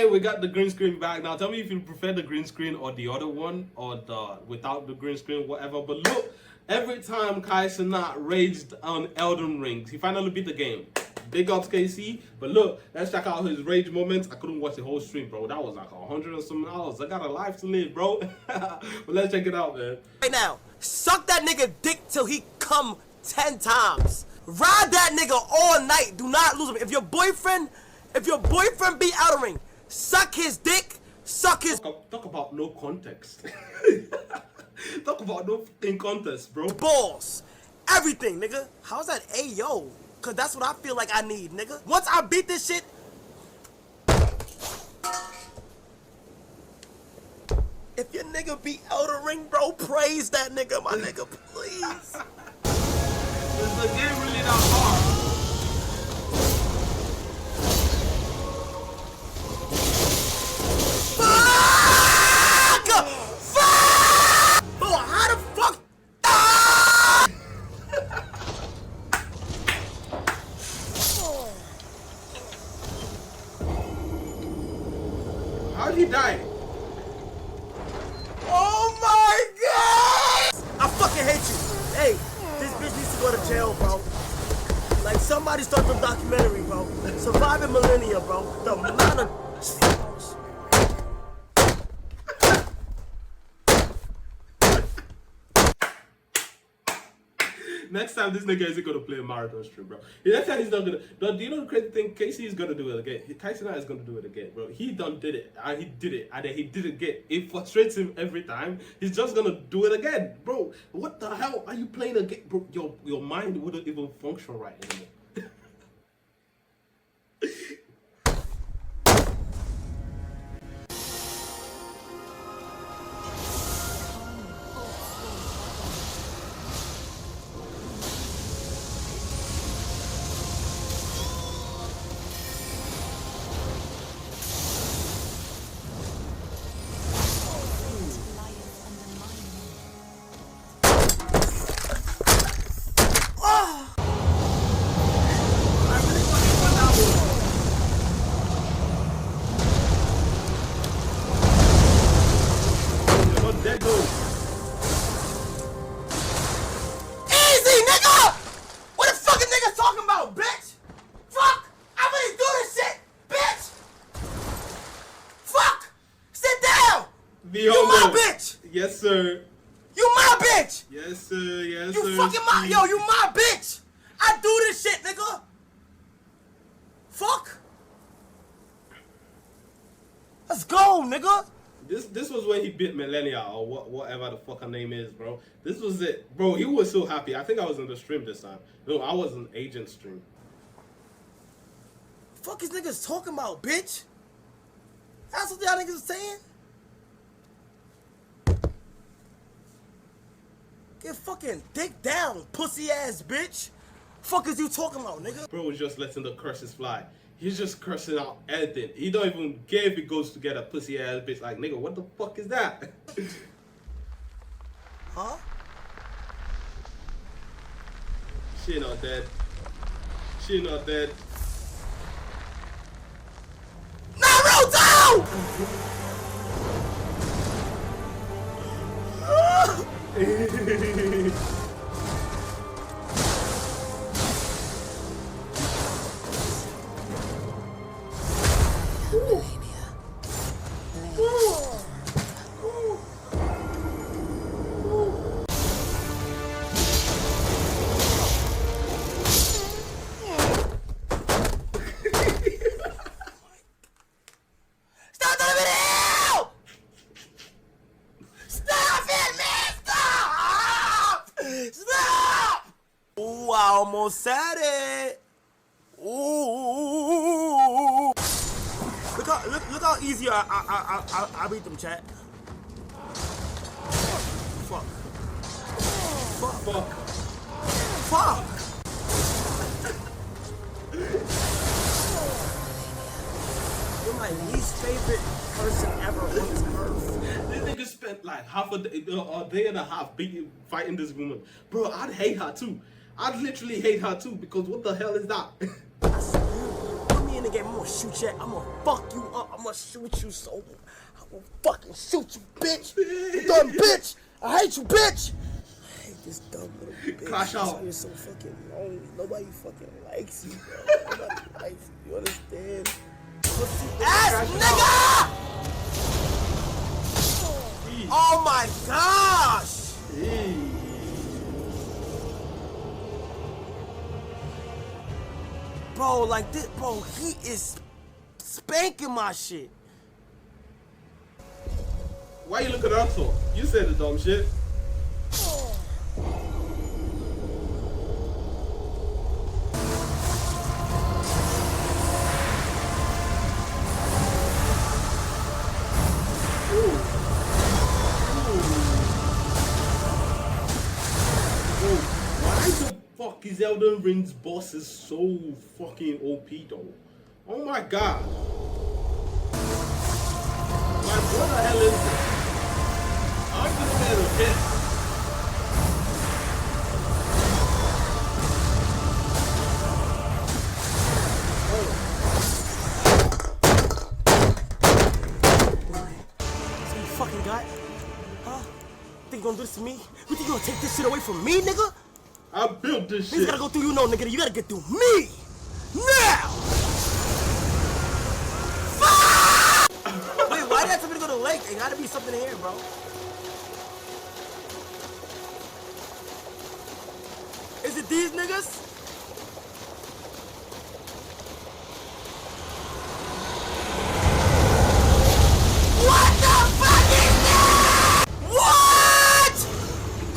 Okay, we got the green screen back. Now tell me if you prefer the green screen or the other one, or the without the green screen, whatever. But look, every time Cenat raged on Elden Rings, he finally beat the game. Big ups KC. But look, let's check out his rage moments. I couldn't watch the whole stream, bro. That was like 100 and some hours. I got a life to live, bro. But let's check it out, man. Right now, suck that nigga dick till he come 10 times. Ride that nigga all night. Do not lose him. If your boyfriend beat Elden Ring, suck his dick, suck his... Talk about no context. Talk about no fucking context, bro. Balls. Everything, nigga. How's that Ayo? Cause that's what I feel like I need, nigga. Once I beat this shit... If your nigga beat Elden Ring, bro, praise that nigga, my nigga, please. Is the game really that hard? Fuck! Bro, how the fuck? Ah! How'd he die? Oh my god! I fucking hate you. Hey, this bitch needs to go to jail, bro. Like somebody start the documentary, bro. Surviving millennia, bro. The amount of... Next time this nigga isn't gonna play a marathon stream, bro. Next time he's not gonna. Do you know the crazy thing? Casey is gonna do it again. Cenat is gonna do it again, bro. He done did it, and he did it, and then he did it again. It frustrates him every time. He's just gonna do it again, bro. What the hell are you playing again, bro? Your mind wouldn't even function right anymore. Easy, nigga! What the fuck is niggas talking about, bitch? Fuck! I really do this shit, bitch! Fuck! Sit down! You my bitch! Yes, sir. You my bitch! Yes, sir. Yes, you sir. You fucking my... Yo, you my bitch! I do this shit, nigga! Fuck! Let's go, nigga! This was when he beat Millennia or whatever the fuck her name is, bro. This was it, bro. He was so happy. I think I was in the stream this time. No, I was in Agent stream. Fuck is niggas talking about, bitch? That's what y'all niggas are saying? Get fucking dick down, pussy ass bitch. Fuck is you talking about, nigga? Bro was just letting the curses fly. He's just cursing out Elden. He don't even care if he goes to get a pussy ass bitch. Like, nigga, what the fuck is that? Huh? She not dead. She not dead. Naruto! Ooh, I almost said it. Ooh. Look how easy I beat them, chat. Fuck. Fuck. Fuck. Fuck. You're my least favorite person ever on this earth. This nigga spent like half a day and a half fighting this woman. Bro, I'd hate her too. I'd literally hate her too, because what the hell is that? Put me in the game, I'm gonna shoot you. I'm gonna fuck you up. I'm I'ma shoot you so. I'ma fucking shoot you, bitch. You dumb bitch. I hate you, bitch. I hate this dumb little bitch. Crash out. You're so fucking lonely. Nobody fucking likes you, bro. Nobody likes you. You understand? Pussy ass nigga! Oh my gosh! Bro, like this, bro, he is spanking my shit. Why you looking up for? You said the dumb shit. Why the fuck is Elden Ring's boss is so fucking OP though? Oh my god. Like what the hell is this? I'm just saying a hit. So you fucking got? Huh? Think you gonna do this to me? You think you gonna take this shit away from me, nigga? I built this Niggas shit. gotta go through you, no, nigga. You gotta get through me! Now! Fuck! Wait, why did I have somebody go to the lake? There gotta be something in here, bro. Is it these niggas? What the fuck is that? What?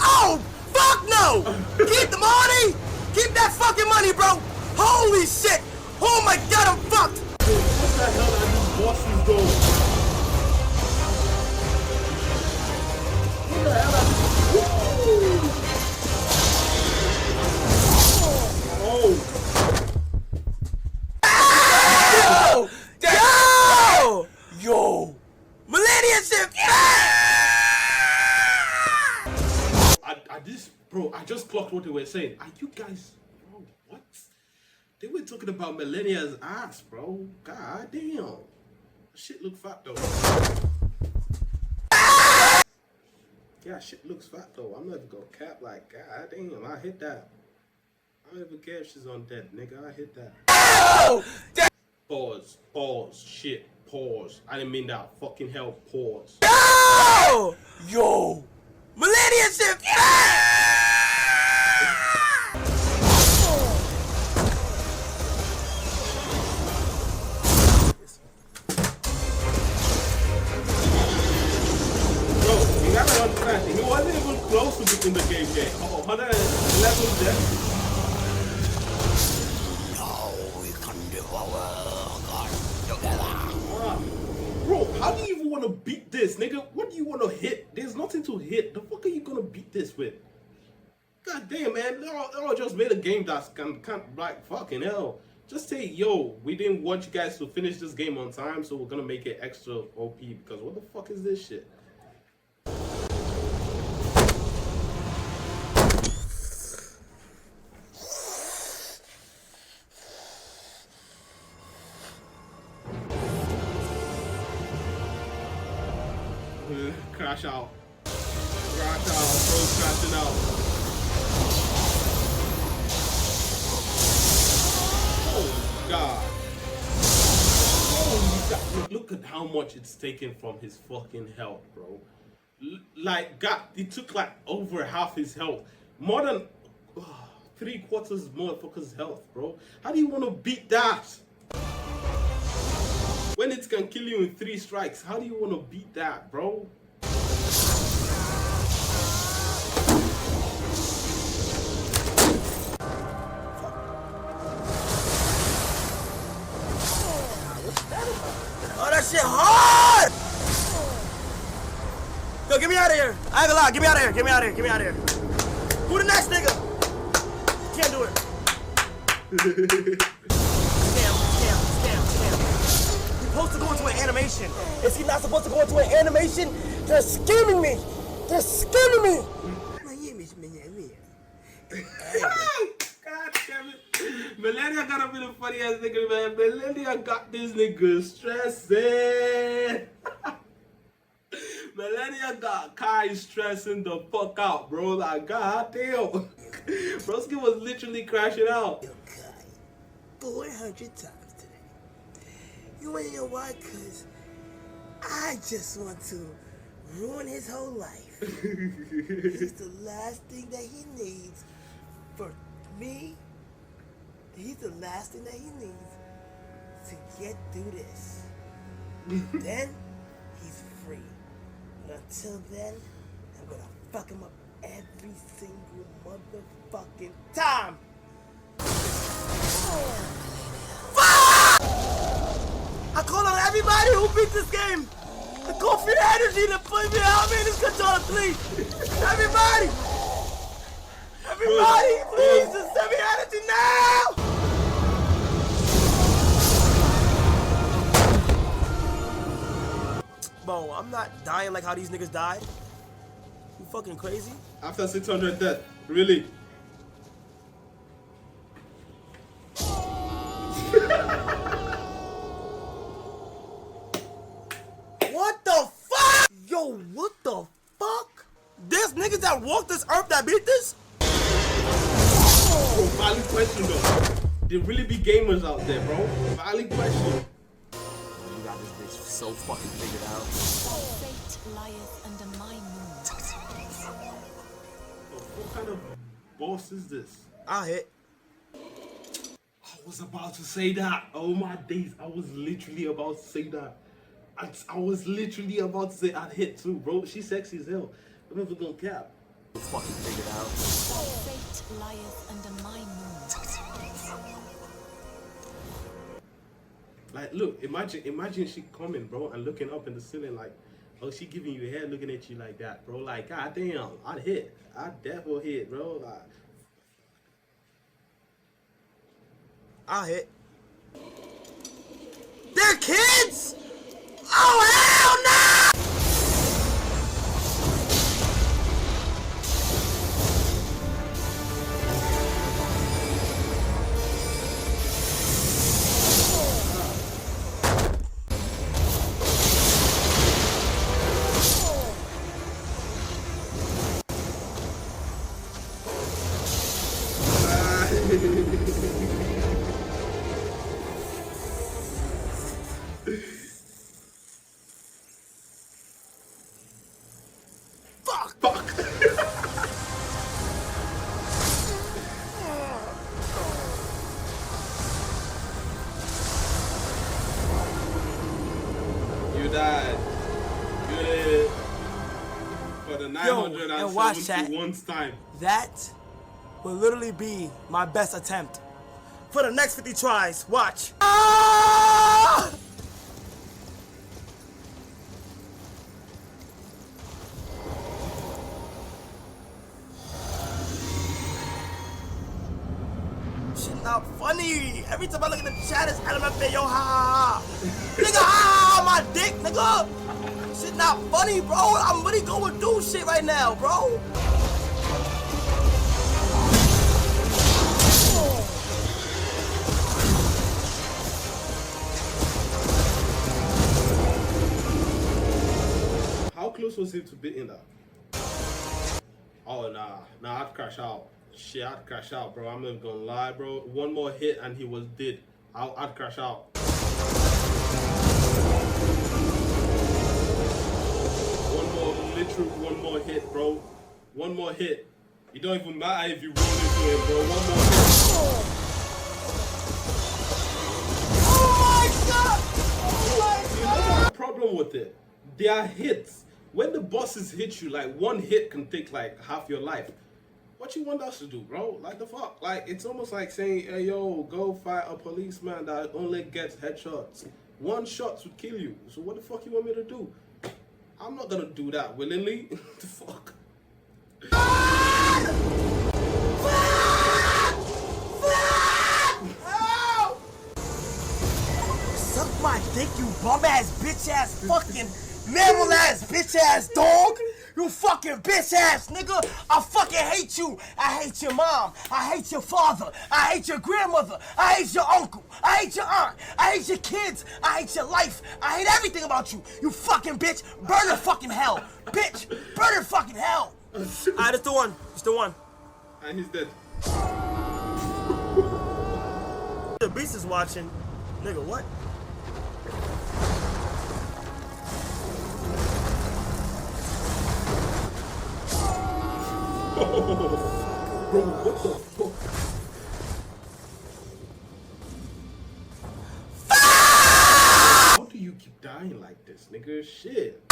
Oh, fuck no! Keep the money! Keep that fucking money, bro! Holy shit! Oh my god, I'm fucked! What the hell are these bosses doing? What the hell are these? Oh! Yo! Millennium shit! Bro, I just clocked what they were saying. Are you guys, bro, what? They were talking about Millennia's ass, bro. God damn. Shit look fat though. Yeah, shit looks fat though. I'm never gonna cap like, god damn, I hit that. I don't even care if she's on dead, nigga. I hit that. Pause, pause, shit, pause. I didn't mean that. Fucking hell, pause. Yo! Millennium shit! Bro, you gotta understand, he wasn't even close to beating the game. 111 deaths. Bro, how do you even want to beat this, nigga? What do you want to hit? There's nothing to hit. The fuck are you gonna beat this with? God damn, man. They all just made a game that's can't like fucking hell. Just say, yo, we didn't want you guys to finish this game on time, so we're gonna make it extra OP because what the fuck is this shit? Crash out. Crash out. Bro's crashing out. Oh god. Holy god. Look at how much it's taken from his fucking health, bro. Like, god, it took like over half his health. More than 3/4 motherfucker's health, bro. How do you want to beat that? When it can kill you in 3 strikes, how do you want to beat that, bro? Oh, that shit hard! Yo, get me out of here. I ain't gonna lie, get me out of here, get me out of here, get me out of here. Who the next nigga? Can't do it. Scam. You're supposed to go into an animation. Is he not supposed to go into an animation? They're scamming me. They're scamming me. God damn it. Millennia gotta be the funniest nigga, man. Millennia got this nigga stressing. guy is stressing the fuck out, bro. Like, god damn. Broski was literally crashing out. Yo, Kai, 400 times today. You wanna know why? Cause I just want to ruin his whole life. He's the last thing that he needs for me. He's the last thing that he needs to get through this. Then he's free. But until then, I'm gonna fuck him up every single motherfucking time. Fuck! I call on everybody who beat this game to go for the energy to put me out in this controller, please. Everybody! Everybody, please, just send me energy now! Bro, I'm not dying like how these niggas died. You fucking crazy? After 600 death, really? What the fuck? Yo, what the fuck? There's niggas that walk this earth that beat this? Bro, valid question though. There really be gamers out there, bro. Valid question. You got this bitch so fucking figured out. Fate lieth under my moon. What kind of boss is this? I hit. I was about to say that. Oh my days. I was literally about to say that. I was literally about to say I'd hit too, bro. She's sexy as hell. I'm never gonna cap. Fucking figured out. Fate lieth under my moon. Like, look, imagine she coming, bro, and looking up in the ceiling like, oh, she giving you a hair, looking at you like that, bro. Like, god damn, I'd hit. I'd definitely hit, bro. Like, I hit. They're kids? Oh, hell no! fuck. You died. You did. For the 971st time. That will literally be my best attempt. For the next 50 tries, watch. Ah! Shit not funny. Every time I look at the chat, it's LMFA, yo, ha ha ha. Nigga, ha ha, my dick, nigga. Shit not funny, bro. I'm really going through shit right now, bro. How close was he to beating that? Oh, nah, I'd crash out. Shit, I'd crash out, bro. I'm not gonna lie, bro. One more hit and he was dead. I'd crash out. One more hit, bro. One more hit. It don't even matter if you roll into it, bro. One more hit. Oh my god! See, that's the problem with it. They are hits. When the bosses hit you, like one hit can take like half your life. What you want us to do, bro? Like the fuck? Like it's almost like saying, hey yo, go fight a policeman that only gets headshots. One shot would kill you. So what the fuck you want me to do? I'm not gonna do that willingly. The fuck? Suck my dick, you bum ass, bitch ass, fucking mammal ass, bitch ass dog. You fucking bitch ass nigga. I fucking hate you. I hate your mom. I hate your father. I hate your grandmother. I hate your uncle. I hate your aunt. I hate your kids. I hate your life. I hate everything about you. You fucking bitch. Burn in fucking hell. Bitch. Burn in fucking hell. Alright, it's the one. It's the one. And he's dead. The beast is watching. Nigga, what? Bro, what the fuck? How do you keep dying like this, nigga? Shit.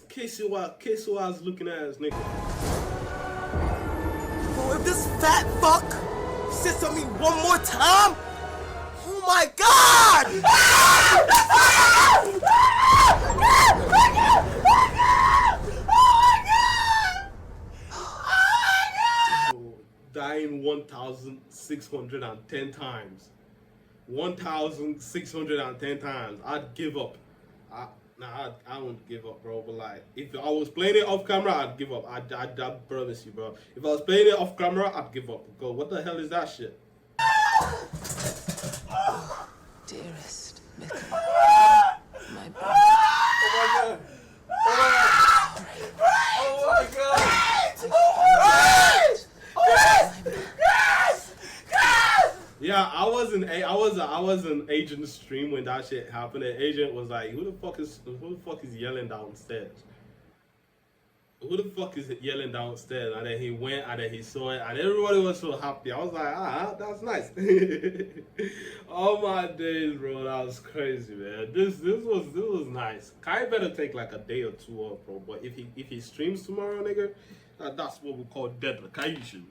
KCY's looking ass nigga. Bro, if this fat fuck sits on me one more time, oh my god! Dying 1,610 times. 1,610 times. I'd give up. I won't give up, bro. But like, if I was playing it off camera, I'd give up. I promise you, bro. If I was playing it off camera, I'd give up. Go, what the hell is that shit? Dearest Mika, my brother. Oh my god! Oh my god! Yeah, I was an agent stream when that shit happened. The agent was like, who the fuck is yelling downstairs? Who the fuck is yelling downstairs? And then he went and then he saw it and everybody was so happy. I was like, that's nice. Oh my days, bro, that was crazy, man. This was nice. Kai better take like a day or two off, bro. But if he streams tomorrow, nigga, that's what we call dedication.